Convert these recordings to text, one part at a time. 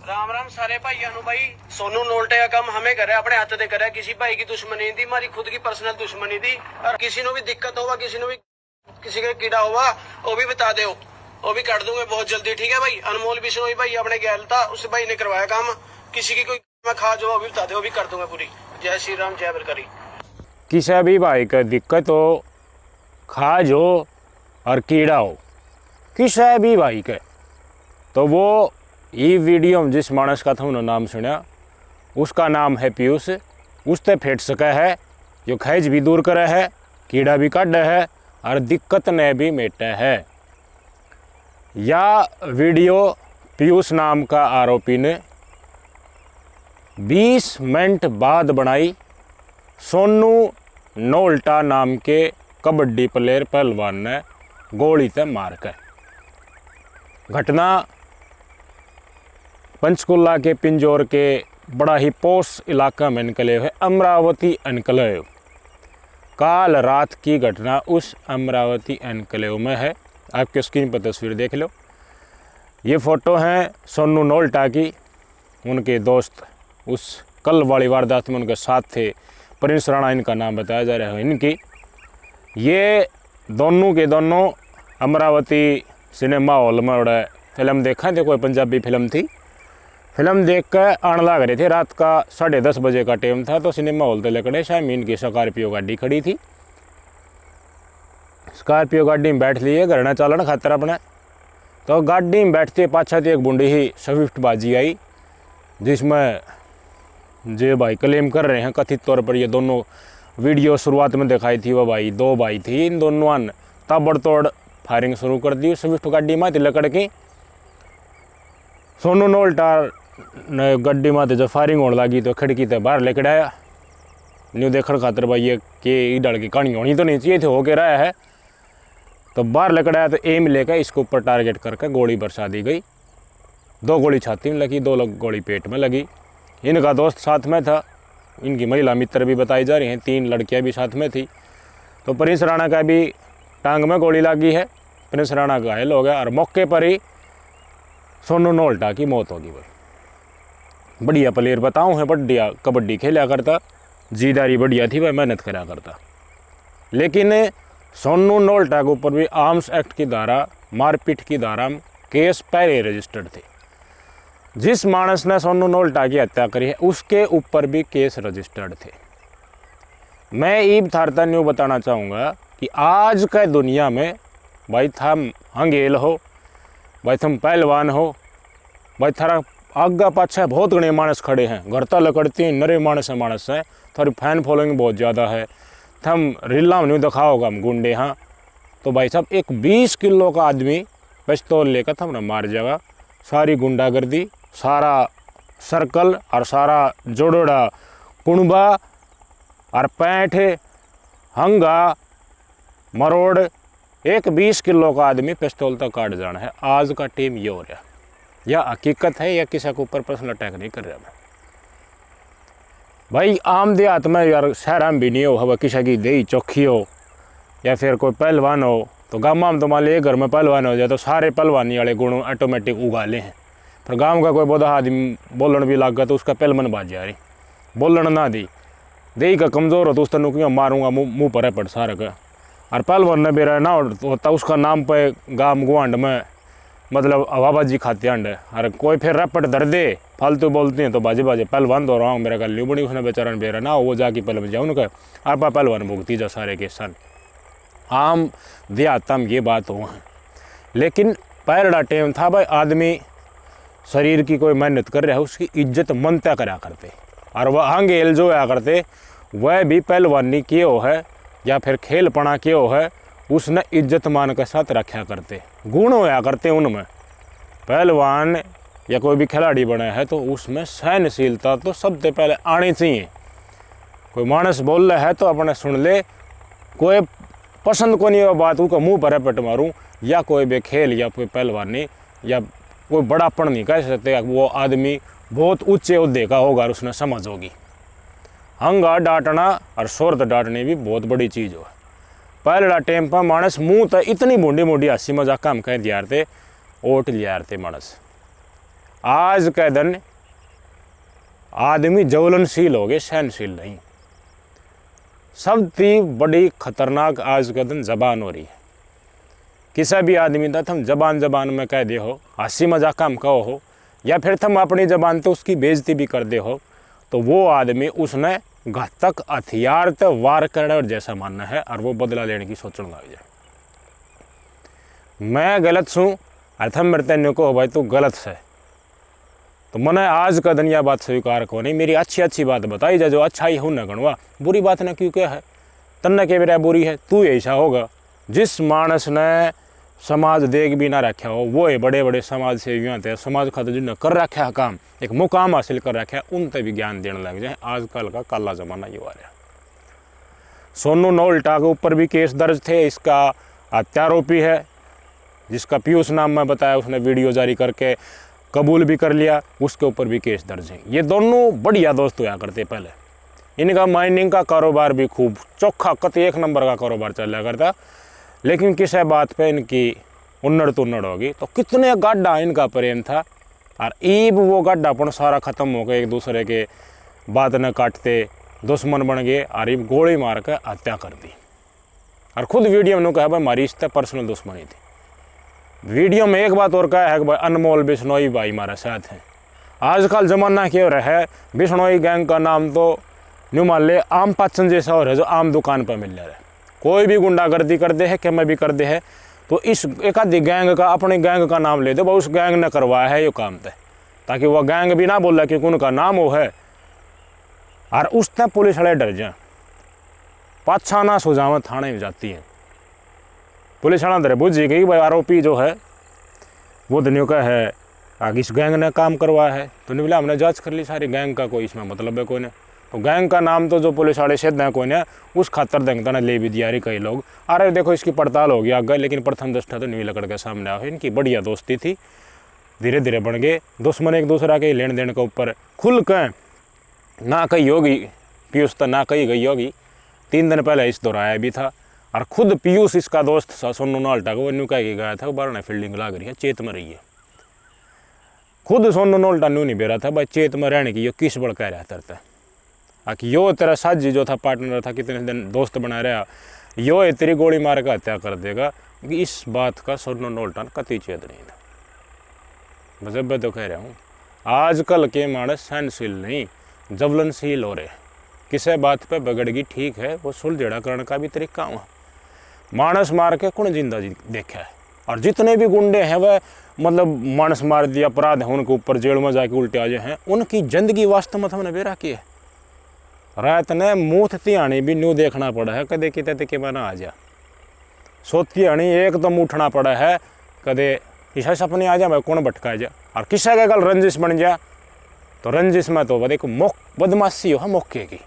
राम राम सारे भाइयों नु भाई। सोनू नोल्टे का काम हमें करे अपने हाथ से करे। किसी भाई की दुश्मनी थी, हमारी खुद की पर्सनल दुश्मनी थी। और किसी को भी दिक्कत होगा, किसी को भी किसी का कीड़ा होगा वो भी बता दो, वो भी कर दूंगे बहुत जल्दी। ठीक है भाई। अनमोल बिश्नोई भाई अपने गैल था, उस भाई ने करवाया काम। किसी की कोई मैं खा जो वो भी बता दो, वो भी कर दूंगा पूरी। जय श्री राम, जय बरकरी। किसी भी भाई का दिक्कत हो, खाज हो और कीड़ा हो, किसी भी भाई के, तो वो ये वीडियो में जिस मानस का था उन्होंने नाम सुना, उसका नाम है पीयूष। उससे फेट सका है, जो खैज भी दूर करे है, कीड़ा भी काट है और दिक्कत ने भी मेटे है। या वीडियो पीयूष नाम का आरोपी ने 20 मिनट बाद बनाई सोनू नोल्टा नाम के कबड्डी प्लेयर पहलवान ने गोली से मार कर। घटना पंचकुला के पिंजौर के बड़ा ही पोश इलाका में निकले हुए अमरावती एनक्लेव। काल रात की घटना उस अमरावती एनक्लेव में है। आपके स्क्रीन पर तस्वीर देख लो। ये फ़ोटो हैं सोनू नोल्टा की। उनके दोस्त उस कल वाली वारदात में उनके साथ थे। प्रिंस राणा इनका नाम बताया जा रहा है इनकी। ये दोनों के दोनों अमरावती सिनेमा हॉल में उड़ा फिल्म देखा थे, कोई पंजाबी फिल्म थी। फिल्म देख कर आने लग रहे थे। रात का 10:30 बजे का टाइम था। तो सिनेमा हॉल से लकड़े शायद इनकी स्कॉर्पियो गाड़ी खड़ी थी। स्कॉर्पियो गाड़ी में बैठ लिए घर न चलन खातर अपने। तो गाड़ी में बैठते पाछा एक बुंडी ही स्विफ्ट बाजी आई, जिसमें जो भाई क्लेम कर रहे हैं कथित तौर पर, ये दोनों वीडियो शुरुआत में दिखाई थी, वो भाई दो भाई थी। इन दोनों ने ताबड़तोड़ फायरिंग शुरू कर दी स्विफ्ट गाड़ी में लकड़ की। सोनू नोल्टा ने गड्डी में जब फायरिंग होने लगी तो खिड़की से बाहर लेकर आया। न्यू देखने खातर भाई ये कि डर की कहानी होनी तो नहीं चाहिए थे, होके रहा है। तो बाहर लेकर आया तो एम लेकर इसके ऊपर टारगेट करके गोली बरसा दी गई। 2 गोली छाती में लगी, 2 गोली पेट में लगी। इनका दोस्त साथ में था, इनकी महिला मित्र भी बताई जा रही हैं, 3 लड़कियां भी साथ में थी। तो प्रिंस राणा का भी टांग में गोली लगी है। प्रिंस राणा घायल हो गया और मौके पर ही सोनू नोल्टा की मौत होगी। भाई बढ़िया प्लेयर बताऊँ है, बढ़िया कबड्डी खेला करता, जीदारी बढ़िया थी, वह मेहनत करा करता। लेकिन सोनू नोल्टा के ऊपर भी आर्म्स एक्ट की धारा, मारपीट की धारा में केस पहले रजिस्टर्ड थे। जिस मानस ने सोनू नोल्टा की हत्या करी है उसके ऊपर भी केस रजिस्टर्ड थे। मैं ईब थारता न्यू बताना चाहूँगा कि आज के दुनिया में भाई थम हंगेल हो, भाई थम पहलवान हो, भाई थारा आगा पाछा बहुत घने मानस खड़े हैं, घरता लकड़ती नरे मानस है, थारी फैन फॉलोइंग बहुत ज़्यादा है, थम रीला में नहीं दिखाओगा हम गुंडे। हाँ तो भाई साहब एक 20 किलो का आदमी पिस्तौल लेकर थमने मार जाएगा। सारी गुंडागर्दी, सारा सर्कल और सारा जोड़ोड़ा कुणबा और पैंठ हंगा मरोड़, एक 20 किलो का आदमी पिस्तौल तक काट जाना है। आज का टीम ये हो रहा, या हकीकत है या किसी के ऊपर पर्सनल अटैक नहीं कर रहा मैं। भाई आम देहात में यार शहर में भी नहीं हो, हवा किसी की दही चौखी हो या फिर कोई पहलवान हो, तो गाँव में तो मान लीजिए घर में पहलवान हो जाए तो सारे पहलवानी वाले गुण ऑटोमेटिक उगा ले हैं। फिर गाँव का कोई बोधा आदमी बोलन भी लग गया तो उसका पहलवान बाज जा रही, बोलन ना दी दही का कमज़ोर हो तो उस तनु क्यों मारूंगा, मुँह पर पड़ सारा का। और पहलवान ने बेरा ना होता उसका नाम पे गाँव गुआंड में मतलब हवाबाजी खाते अंड। और कोई फिर रपट धर दे फालतू बोलते हैं तो बाजे बाजे पहलवान दो रहा हूँ मेरा गल बनी, उसने बेचारा बेरा ना वो जाके पहले जाओ उनका आप पहलवान भुगती जा सारे के सन। आम देहात में ये बात हो है। लेकिन पहला टाइम था भाई आदमी शरीर की कोई मेहनत कर रहा है उसकी इज्जत मनता करा करते, और वह हंगेल जो आया करते वह भी पहलवानी किए हो है या फिर खेल पना किए हो है, उसने इज्जत मान के साथ रखा करते, गुण होया करते उनमें। पहलवान या कोई भी खिलाड़ी बना है तो उसमें सहनशीलता तो सबसे पहले आनी चाहिए। कोई मानस बोल रहा है तो अपने सुन ले, कोई पसंद को नहीं वो बात उसका मुँह पर पट मारूँ, या कोई भी खेल या कोई पहलवानी या कोई बड़ापन नहीं कह सकते। वो आदमी बहुत ऊंचे ओहदे का होगा और उसने समझ होगी। हंगा डांटना और शोरत डांटनी भी बहुत बड़ी चीज़ हो। पहला टाइम पर मानस मुँह तो इतनी मोटी मोटी हंसी मजाक हम कह दियार थे, ओट लियार थे मानस। आज के दिन आदमी ज्वलनशील हो गए, सहनशील नहीं। सबसे बड़ी खतरनाक आज के दिन जबान हो रही है। किसी भी आदमी का तुम जबान में कह दे हो, हंसी मजाक हम कहो हो, या फिर तुम अपनी जबान तो उसकी बेइज्जती भी कर दे हो, तो वो आदमी उसने घातक हथियार तो वार करने और जैसा मानना है और वो बदला लेने की सोचने लग जाए। मैं गलत छूँ और तुम मेरे तेन को भाई तू गलत है, तो मैंने आज का दिन यह बात स्वीकार को नहीं। मेरी अच्छी बात बताई जाए, जो अच्छा ही हो न गणवा, बुरी बात न क्यों क्या है, तन्ने के मेरा बुरी है, तू ऐसा होगा। जिस मानस ने समाज देख भी ना रखा हो, वो है बड़े बड़े समाज सेवी होते हैं, समाज खातिर जिन्हें कर रखा है काम, एक मुकाम हासिल कर रखा है, उन पर भी ज्ञान देने लग जाए। आजकल का काला जमाना ये आ रहा। सोनू नोल्टा के ऊपर भी केस दर्ज थे, इसका हत्यारोपी है जिसका पीयूष नाम मैं बताया, उसने वीडियो जारी करके कबूल भी कर लिया, उसके ऊपर भी केस दर्ज है। ये दोनों बढ़िया दोस्त हुआ करते पहले, इनका माइनिंग का कारोबार भी खूब चोखा कत एक नंबर का कारोबार चला करता, लेकिन किसी बात पे इनकी उन्नड़ तुन्नड़ होगी। तो कितने गाड्डा इनका प्रेम था, और ईब वो गाड्डापन सारा ख़त्म हो गया, एक दूसरे के बात न काटते दुश्मन बन गए और ईब गोली मार कर हत्या कर दी। और खुद वीडियो में कहा भाई हमारी इससे पर्सनल दुश्मनी थी। वीडियो में एक बात और कहा है कि भाई अनमोल बिश्नोई भाई हमारे साथ हैं। आजकल ज़माना क्या हो रहा है, बिश्नोई गैंग का नाम तो न्यू मान ले आम पाचन जैसा हो रहा है, जो आम दुकान पर मिल रहा है। कोई भी गुंडागर्दी कर दे है, क्या मैं भी कर दे है, तो इस एक आधी गैंग का, अपने गैंग का नाम ले दो, भाई उस गैंग ने करवाया है ये काम तय, ताकि वह गैंग भी ना बोला कि उनका नाम वो है, और उस तक पुलिस वाले डर जाए। पाछा ना सुझाव थाने में जाती है पुलिस वाला, अंदर बुझी गई भाई आरोपी जो है वो धनियों का है, आगे इस गैंग ने काम करवाया है। तो नहीं बोला हमने जांच कर ली सारी, गैंग का कोई इसमें मतलब है कोई ने, तो गैंग का नाम तो जो पुलिस वाले से दें कोई ने, उस खातर देंगता ने ले भी दिया रही कई लोग। अरे देखो इसकी पड़ताल होगी आगे, लेकिन प्रथम दृष्टा तो न्यू लकड़ के सामने आओ, इनकी बढ़िया दोस्ती थी, धीरे धीरे बन गए दुश्मन एक दूसरा के लेन देन के ऊपर खुल कर ना कही होगी। पीयूष तो ना कही गई होगी, 3 दिन पहले इस दोहराया भी था, और खुद पीयूष इसका दोस्त सोनू नोल्टा को वो न्यू कह के गया था, बारह फील्डिंग लाग रही है, चेत में रही है। खुद सोनू नोल्टा न्यू नहीं बेरा था भाई चेत में रहने की, यो किस बड़ कह रहा था आखिर यो तेरा साजी जो था पार्टनर था, कितने दिन दोस्त बना रहा, यो है तेरी गोली मार कर हत्या कर देगा। इस बात का सोनू नोल्टा कति चेत नहीं था। बस अब तो कह रहा हूँ आजकल के मानस सहनशील नहीं, ज्वलनशील हो रहे। किसी बात पे बिगड़गी ठीक है, वो सुलझेड़ा करने का भी तरीका हुआ। मानस मार के कौन जिंदा देखा है, और जितने भी गुंडे हैं वह मतलब मानस मार दिया अपराध है उनके ऊपर जेल में जाके उल्टे आ जाए हैं, उनकी जिंदगी वास्तव में हमने बेरा की है। रात ने मुँह तिहानी भी न्यू देखना पड़ा है, कदे कितने के मना आ जा सोती हणी एक तो उठना पड़ा है, कदे ईसा सपने आ जा मैं कौन भटका जा, और किसा के गल रंजिश बन जा, तो रंजिश में तो एक बदमाशी हो मौके की।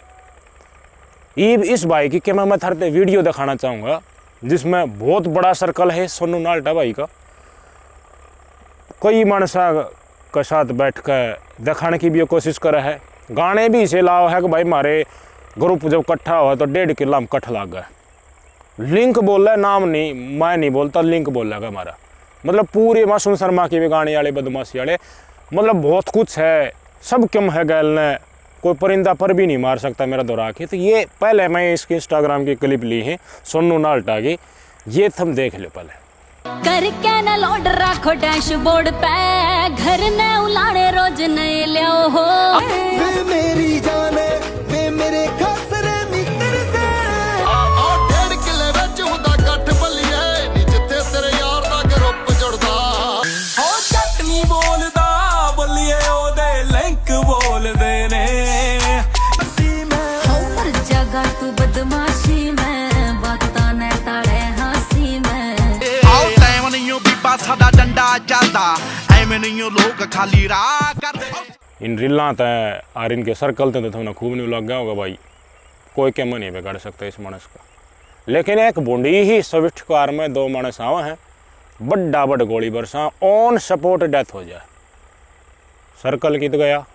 ईब इस भाई की कि मैं थारते वीडियो दिखाना चाहूँगा जिसमें बहुत बड़ा सर्कल है सोनू नोल्टा भाई का। कई मानसा के साथ बैठ कर दिखाने की भी कोशिश कर है, गाने भी इसे लाओ है कि भाई हमारे ग्रुप जब इकट्ठा हुआ तो 1.5 किलो हम कट्ठ लाग गए। लिंक बोल रहा है, नाम नहीं मैं नहीं बोलता, लिंक बोल रहा है हमारा, मतलब पूरे मासूम शर्मा के भी गाने वाले बदमाशी वाले, मतलब बहुत कुछ है, सब कम है गैल ने, कोई परिंदा पर भी नहीं मार सकता मेरा दौरा के। तो ये पहले मैं इसकी इंस्टाग्राम की क्लिप ली है सोनू नोल्टा की, ये तुम देख लो पहले। करके न लोड रखो डैशबोर्ड पे, घर न उलाड़े रोज नए लियो हो। वे मेरी जाने वे मेरे खासरे मित्र से 1.5 किले विच हुंदा कट्ठ बलिए नी जिथे तेरे यार दा ग्रुप जुड़दा हो जट नहीं बोलदा बलिए ओदे लिंक बोलदे ने हर जगह तू बदमाशी में बातां ने ताड़े हंसी में। आओ टाइम नहीं हो बीबा साडा डंडा चलदा एवें नहीं हो लोग खाली राह करदे। इन रील्ला तय और इनके सर्कल तो तुमने खूब नहीं लग गया होगा भाई, कोई क्या नहीं बिगाड़ सकता इस मानस का। लेकिन एक बूंदी ही स्विफ्ट कार में 2 मानस आवा हैं, बड्डा बड़ गोली बरसा ऑन सपोर्ट डेथ हो जाए। सर्कल कित गया,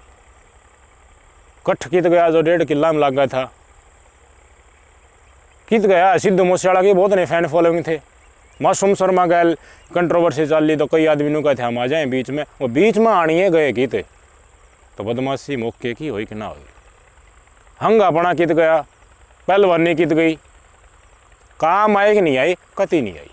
कट्ठ कित गया जो 1.5 किलो में लग गया था, कित गया सिद्धू मूसेवाला के बहुत ने फैन फॉलोइंग थे, मासूम शर्मा गैल कंट्रोवर्सी चल रही तो कई आदमी नु कहते हम आ जाए बीच में, वो बीच में आनी है गए की थे तो बदमाशी मौके की हुई कि ना हुई। हंगापना कित गया, पहलवानी कित गई, काम आई कि नहीं आई, कति नहीं आई।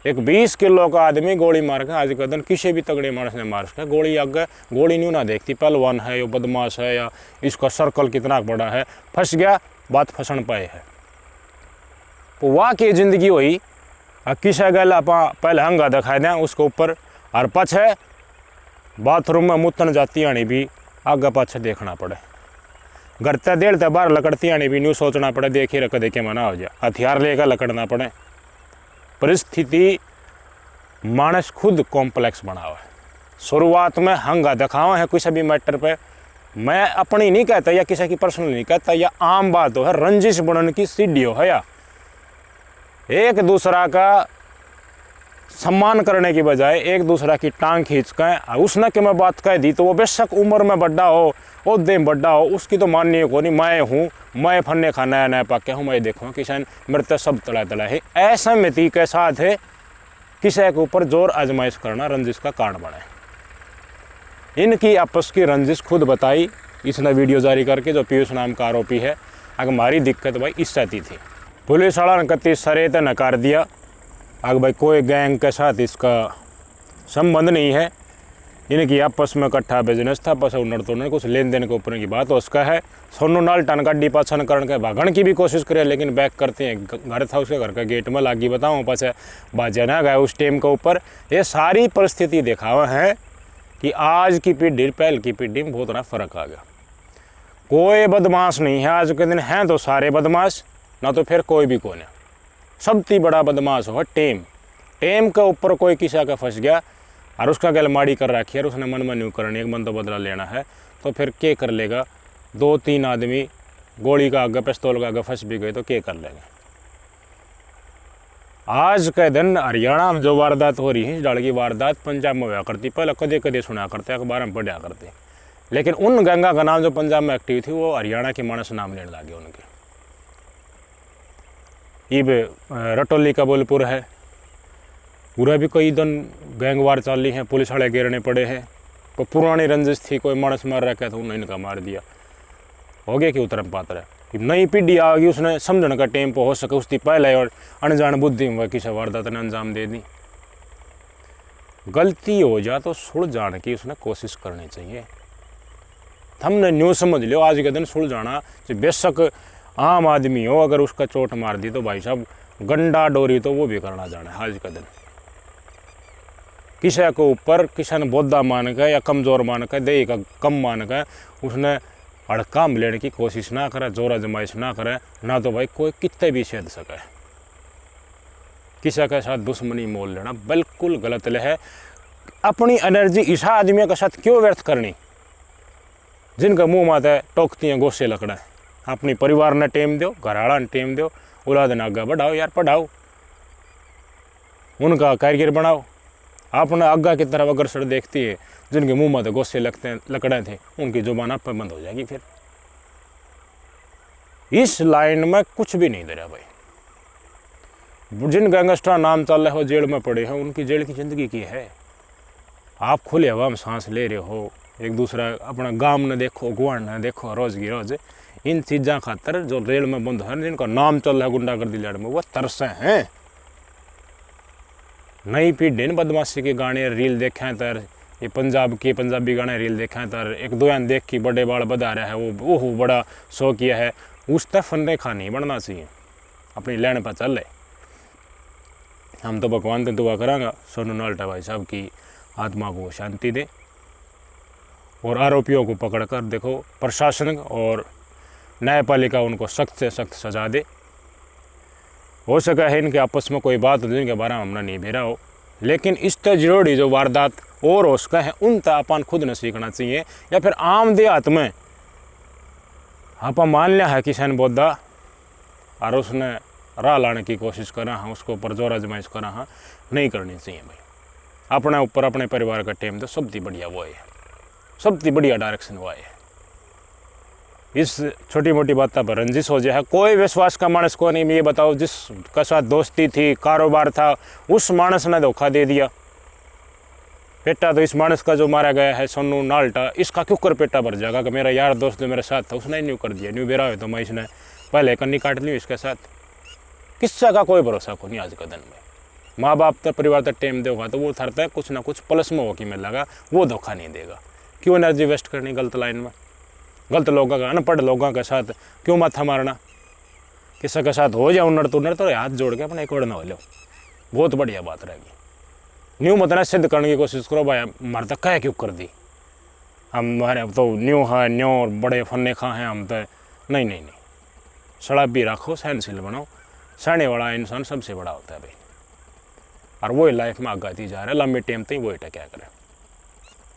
एक 20 किलो का आदमी गोली मार के आज के दिन किसी भी तगड़े मानस ने मार सके, गोली आगे गोली नहीं ना देखती पहलवान है या बदमाश है या इसका सर्कल कितना बड़ा है, फंस गया बात फंसन पाए है। तो वाह की जिंदगी हुई किसा गल आप पहले हंगा दिखा दें उसके ऊपर और पछे बाथरूम में मुतन जाती आनी भी आगे पाछे देखना पड़े, घर ते देर ते बाहर लकड़ती आनी भी न्यू सोचना पड़े देखिए रख देखे मना हो जाए, हथियार लेकर लकड़ना पड़े। परिस्थिति मानस खुद कॉम्प्लेक्स बना हुआ है। शुरुआत में हंगा दिखावा है किसी भी मैटर पे, मैं अपनी नहीं कहता या किसी की पर्सनल नहीं कहता, या आम बात हो है, रंजिश बनने की सीढ़ी हो है, या एक दूसरा का सम्मान करने की बजाय एक दूसरा की टांग खींच कर उसने कि मैं बात कह दी तो वो बेशक उम्र में बड़ा हो, ओहदे में बड़ा हो, उसकी तो माननी को नहीं, मैं हूँ, मैं फन्ने खा नया नया पाके हूँ, मैं देखूँ किसान मेरे तो सब तला तला है। ऐसा मिति के साथ है किसी के ऊपर जोर आजमाइश करना रंजिश का कारण बने। इनकी आपस की रंजिश खुद बताई इसने वीडियो जारी करके, जो पीयूष नाम का आरोपी है। अगर हमारी दिक्कत भाई इस साथी थी, पुलिस वाला ने कति सरे तो नकार दिया, अगर भाई कोई गैंग के साथ इसका संबंध नहीं है, इनकी आपस में इकट्ठा बिजनेस था, बस उन्नर तो कुछ लेन देन के ऊपर की बात हो उसका है। सोनू नाल टन गाड़ी पाछन करने के भागण की भी कोशिश करे लेकिन बैक करते हैं, घर था उसके घर का गेट में लागी बताऊँ पाछे बाजे ना गए उस टाइम के ऊपर। ये सारी परिस्थिति दिखावा है कि आज की पीढ़ी पहल की पीढ़ी में बहुत ना फर्क आ गया। कोई बदमाश नहीं है आज के दिन, हैं तो सारे बदमाश, ना तो फिर कोई भी कौन है। सबसे बड़ा बदमाश हो टेम, टेम के ऊपर कोई किसी का फंस गया और उसका गल माड़ी कर रखी है और उसने मन में न्यू करनी एक मन तो बदला लेना है, तो फिर क्या कर लेगा। 2-3 आदमी गोली का आगे पिस्तौल का आगे फंस भी गए तो क्या कर लेंगे। आज के दिन हरियाणा में जो वारदात हो रही है, इस डाल की वारदात पंजाब में हुआ करती, पहले कदे कदे सुना करते अखबार में पढ़ा करते, लेकिन उन गंगा का नाम जो पंजाब में एक्टिव थी वो हरियाणा के मानस नाम लेने लगे उनके। ये रटोली का बोलपुर है, पूरा भी कई दिन गैंगवार चल रही है, पुलिस वाले घेरने पड़े हैं। तो पुरानी रंजिश थी, कोई मानस मार रखा था उन्होंने इनका मार दिया, हो गया कि उतरम पात्र है। नई पीढ़ी आ गई, उसने समझने का टाइम हो सके उसकी पहले और अनजान बुद्धि में किसी वारदात ने अंजाम दे दी। गलती हो जा तो सुलझाने की उसने कोशिश करनी चाहिए। हमने न्यू समझ लियो आज के दिन सुलझाना, बेशक आम आदमी हो अगर उसका चोट मार दी तो भाई साहब गंडा डोरी तो वो भी करना जाना है। आज का दिन किसी के ऊपर किसी ने बोधा मान के या कमज़ोर मान के दे का कम मान के उसने हड़काम लेने की कोशिश ना करे, जोर आजमाइश ना करे, ना तो भाई कोई कितने भी छेद सके। किसी के साथ दुश्मनी मोल लेना बिल्कुल गलत है। अपनी एनर्जी इस आदमियों के साथ क्यों व्यर्थ करनी जिनका मुँह माता टोकती हैं गोसे लकड़ा। अपनी परिवार ने टेम दो, घरवाला ने टेम दो, औलाद ने आगे बढ़ाओ यार, पढ़ाओ, उनका कैरियर बनाओ। आपने आगा की तरफ अग्रसर देखती है जिनके मुंह में तो गोसे लगते हैं लकड़े थे, उनकी जुबान आप पर बंद हो जाएगी। फिर इस लाइन में कुछ भी नहीं दे रहा भाई। जिन गैंगस्टर नाम चल रहे हो जेल में पड़े हैं, उनकी जेल की जिंदगी की है। आप खुले हवा में सांस ले रहे हो, एक दूसरा अपना गांव ने देखो, गुआड़ ने देखो, रोज की रोज इन चीज़ों खातर जो रेल में बंद है, जिनका नाम चल रहा है गुंडागर्दी लड़ में, वो तरसे हैं। नई पीढ़ी ने बदमाशी के गाने रील देखे हैं तर, ये पंजाबी गाने रील देखे हैं तर, एक दो देख के बड़े बाल बधा रहा है, वो बड़ा शो किया है। उस तरह फन खा नहीं बनना चाहिए, अपनी लैन पर चल रहे। हम तो भगवान से दुआ करांगा सोनू नाल्टा भाई साहब की आत्मा को शांति दे और आरोपियों को पकड़कर देखो प्रशासन और न्यायपालिका उनको सख्त से सख्त सजा दे। हो सका है इनके आपस में कोई बात हो जिनके बारे में हमने नहीं भेरा हो, लेकिन इस तरह जरूरी जो वारदात और हो सका है उन तक अपन खुद न सीखना चाहिए। या फिर आम देहात में आप मान लिया है किसी ने बोधा और उसने राह लाने की कोशिश करा हाँ, उसको ऊपर जोर आजमाइश करा हाँ, नहीं करनी चाहिए भाई। अपने ऊपर अपने परिवार का टेम तो सबसे बढ़िया वो है, सबसे बढ़िया डायरेक्शन वो है। इस छोटी मोटी बात पर रंजिश हो जाए। कोई विश्वास का मानस को नहीं। ये बताओ, जिसका साथ दोस्ती थी, कारोबार था, उस मानस ने धोखा दे दिया। पेटा तो इस मानस का जो मारा गया है, सोनू नाल्टा, इसका क्यों कर पेटा भर जाएगा कि मेरा यार दोस्त जो मेरे साथ था उसने न्यू कर दिया, न्यू बेरा हो तो मैं इसने पहले कन्नी काट ली इसके साथ। किस्सा का कोई भरोसा को नहीं आज के दिन में। माँ बाप तक परिवार तक टाइम देगा तो वो थरता है कुछ ना कुछ प्लस में हो कि मैं लगा, वो धोखा नहीं देगा। क्यों एनर्जी वेस्ट करनी गलत लाइन में, गलत लोगों का, अनपढ़ लोगों के साथ क्यों माथा मारना। किसी के साथ हो जाए उन्नर तो हाथ जोड़ के अपना एक और ना हो लो, बहुत बढ़िया बात रहेगी। न्यू मत ना सिद्ध करने की कोशिश करो भाई हमारे तक क्या क्यों कर दी, हमारे तो न्यू है, न्यू और बड़े फन्ने खा हैं हम तो। नहीं नहीं नहीं, सड़ा भी रखो, सहनशील बनो। सहने वाला इंसान सबसे बड़ा होता है भाई, और वही लाइफ में आगे जा रहा है लंबे टाइम तक वही टक्या करे।